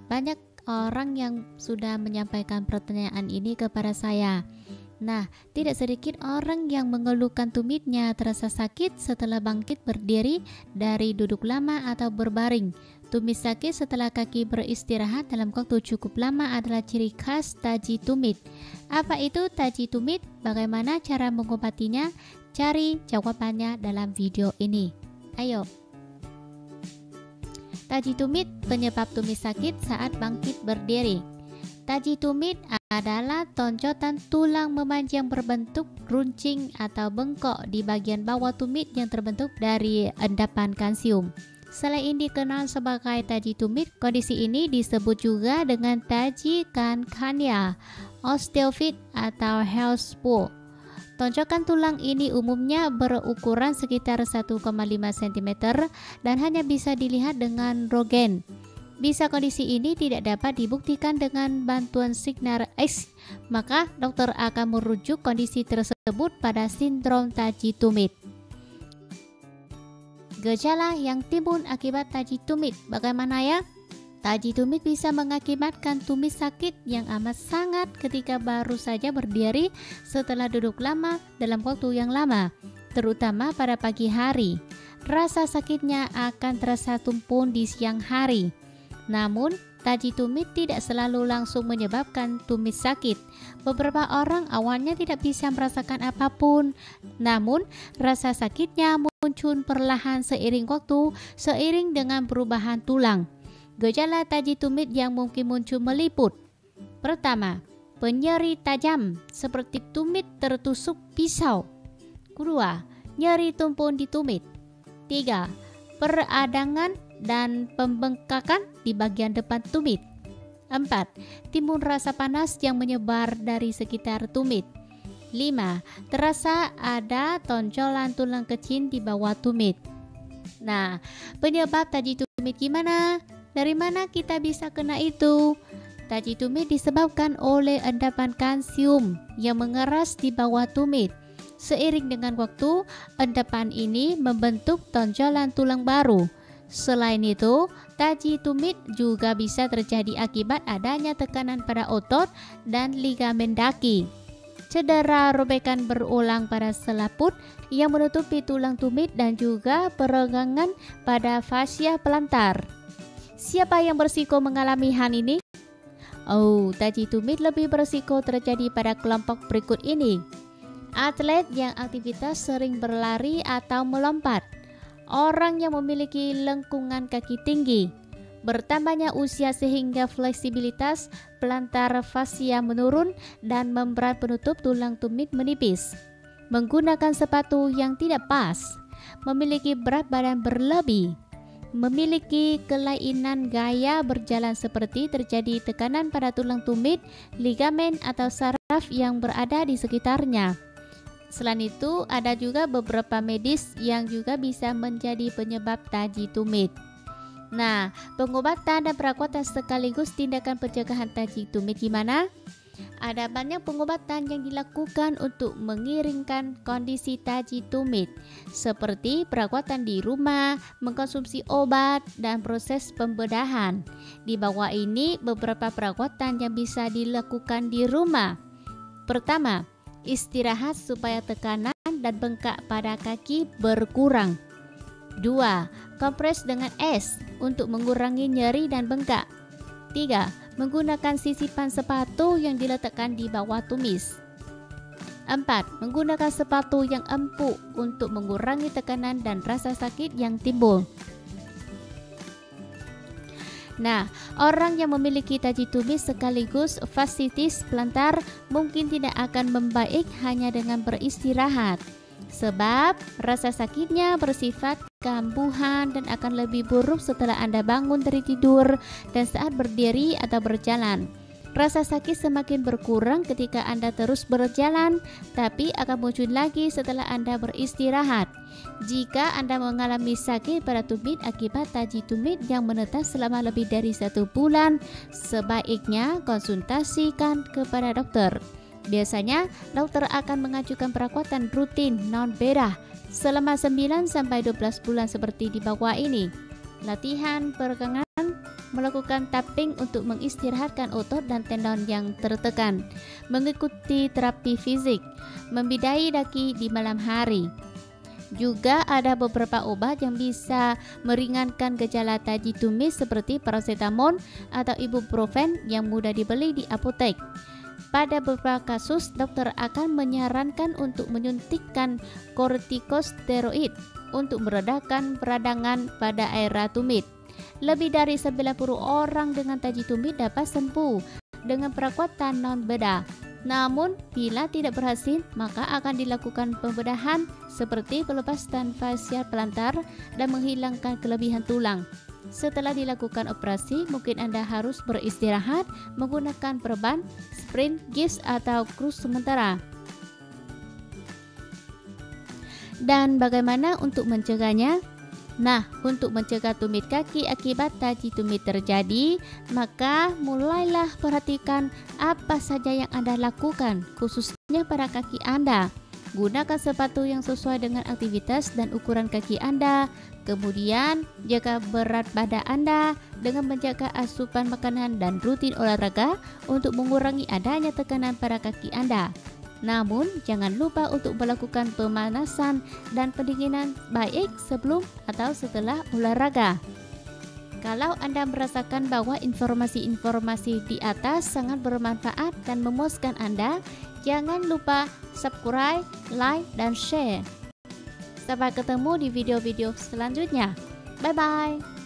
banyak orang yang sudah menyampaikan pertanyaan ini kepada saya. Nah, tidak sedikit orang yang mengeluhkan tumitnya terasa sakit setelah bangkit berdiri dari duduk lama atau berbaring. Tumit sakit setelah kaki beristirahat dalam waktu cukup lama adalah ciri khas taji tumit. Apa itu taji tumit? Bagaimana cara mengobatinya? Cari jawabannya dalam video ini. Ayo. Taji tumit, penyebab tumit sakit saat bangkit berdiri. Taji tumit adalah tonjotan tulang memanjang berbentuk runcing atau bengkok di bagian bawah tumit yang terbentuk dari endapan kalsium. Selain dikenal sebagai taji tumit, kondisi ini disebut juga dengan taji kankania, osteofit atau health spur. Tonjokan tulang ini umumnya berukuran sekitar 1,5 cm dan hanya bisa dilihat dengan rogen. Bisa kondisi ini tidak dapat dibuktikan dengan bantuan sinar X, maka dokter akan merujuk kondisi tersebut pada sindrom taji tumit. Gejala yang timbul akibat taji tumit, bagaimana ya? Taji tumit bisa mengakibatkan tumit sakit yang amat sangat ketika baru saja berdiri setelah duduk lama dalam waktu yang lama, terutama pada pagi hari. Rasa sakitnya akan terasa tumpul di siang hari. Namun, taji tumit tidak selalu langsung menyebabkan tumit sakit. Beberapa orang awalnya tidak bisa merasakan apapun, namun rasa sakitnya muncul perlahan seiring waktu, seiring dengan perubahan tulang. Gejala taji tumit yang mungkin muncul meliput. Pertama, penyeri tajam seperti tumit tertusuk pisau. Kedua, nyeri tumpul di tumit. Tiga, peradangan dan pembengkakan di bagian depan tumit. 4. Timbul rasa panas yang menyebar dari sekitar tumit. 5. Terasa ada tonjolan tulang kecil di bawah tumit. Nah, penyebab taji tumit gimana? Dari mana kita bisa kena itu? Taji tumit disebabkan oleh endapan kalsium yang mengeras di bawah tumit. Seiring dengan waktu, endapan ini membentuk tonjolan tulang baru. Selain itu, taji tumit juga bisa terjadi akibat adanya tekanan pada otot dan ligamen daki. Cedera robekan berulang pada selaput yang menutupi tulang tumit dan juga peregangan pada fascia plantar. Siapa yang berisiko mengalami hal ini? Taji tumit lebih berisiko terjadi pada kelompok berikut ini. Atlet yang aktivitas sering berlari atau melompat. Orang yang memiliki lengkungan kaki tinggi, bertambahnya usia sehingga fleksibilitas plantar fascia menurun dan membran penutup tulang tumit menipis, menggunakan sepatu yang tidak pas, memiliki berat badan berlebih, memiliki kelainan gaya berjalan seperti terjadi tekanan pada tulang tumit, ligamen atau saraf yang berada di sekitarnya. Selain itu, ada juga beberapa medis yang juga bisa menjadi penyebab taji tumit. Nah, pengobatan dan perawatan sekaligus tindakan pencegahan taji tumit gimana? Ada banyak pengobatan yang dilakukan untuk mengiringkan kondisi taji tumit, seperti perawatan di rumah, mengkonsumsi obat, dan proses pembedahan. Di bawah ini beberapa perawatan yang bisa dilakukan di rumah. Pertama, istirahat supaya tekanan dan bengkak pada kaki berkurang. 2. Kompres dengan es untuk mengurangi nyeri dan bengkak. 3. Menggunakan sisipan sepatu yang diletakkan di bawah tumis. 4. Menggunakan sepatu yang empuk untuk mengurangi tekanan dan rasa sakit yang timbul. Nah, orang yang memiliki taji tumit sekaligus fasciitis plantar mungkin tidak akan membaik hanya dengan beristirahat, sebab rasa sakitnya bersifat kambuhan dan akan lebih buruk setelah Anda bangun dari tidur dan saat berdiri atau berjalan. Rasa sakit semakin berkurang ketika Anda terus berjalan, tapi akan muncul lagi setelah Anda beristirahat. Jika Anda mengalami sakit pada tumit akibat taji tumit yang menetap selama lebih dari 1 bulan, sebaiknya konsultasikan kepada dokter. Biasanya, dokter akan mengajukan perawatan rutin non-bedah selama 9-12 bulan seperti di bawah ini. Latihan peregangan, melakukan tapping untuk mengistirahatkan otot dan tendon yang tertekan, mengikuti terapi fisik, membidai daki di malam hari. Juga ada beberapa obat yang bisa meringankan gejala taji tumis seperti paracetamol atau ibuprofen yang mudah dibeli di apotek. Pada beberapa kasus, dokter akan menyarankan untuk menyuntikkan kortikosteroid untuk meredakan peradangan pada area tumit. Lebih dari 90 orang dengan taji tumit dapat sembuh dengan perawatan non-bedah. Namun, bila tidak berhasil, maka akan dilakukan pembedahan seperti pelepasan fasial pelantar dan menghilangkan kelebihan tulang. Setelah dilakukan operasi, mungkin Anda harus beristirahat menggunakan perban, sprint, gips, atau krus sementara. Dan bagaimana untuk mencegahnya? Nah, untuk mencegah tumit kaki akibat taji tumit terjadi, maka mulailah perhatikan apa saja yang Anda lakukan, khususnya pada kaki Anda. Gunakan sepatu yang sesuai dengan aktivitas dan ukuran kaki Anda. Kemudian, jaga berat badan Anda dengan menjaga asupan makanan dan rutin olahraga untuk mengurangi adanya tekanan pada kaki Anda. Namun, jangan lupa untuk melakukan pemanasan dan pendinginan baik sebelum atau setelah olahraga. Kalau Anda merasakan bahwa informasi-informasi di atas sangat bermanfaat dan memuaskan Anda, jangan lupa subscribe, like, dan share. Sampai ketemu di video-video selanjutnya. Bye-bye.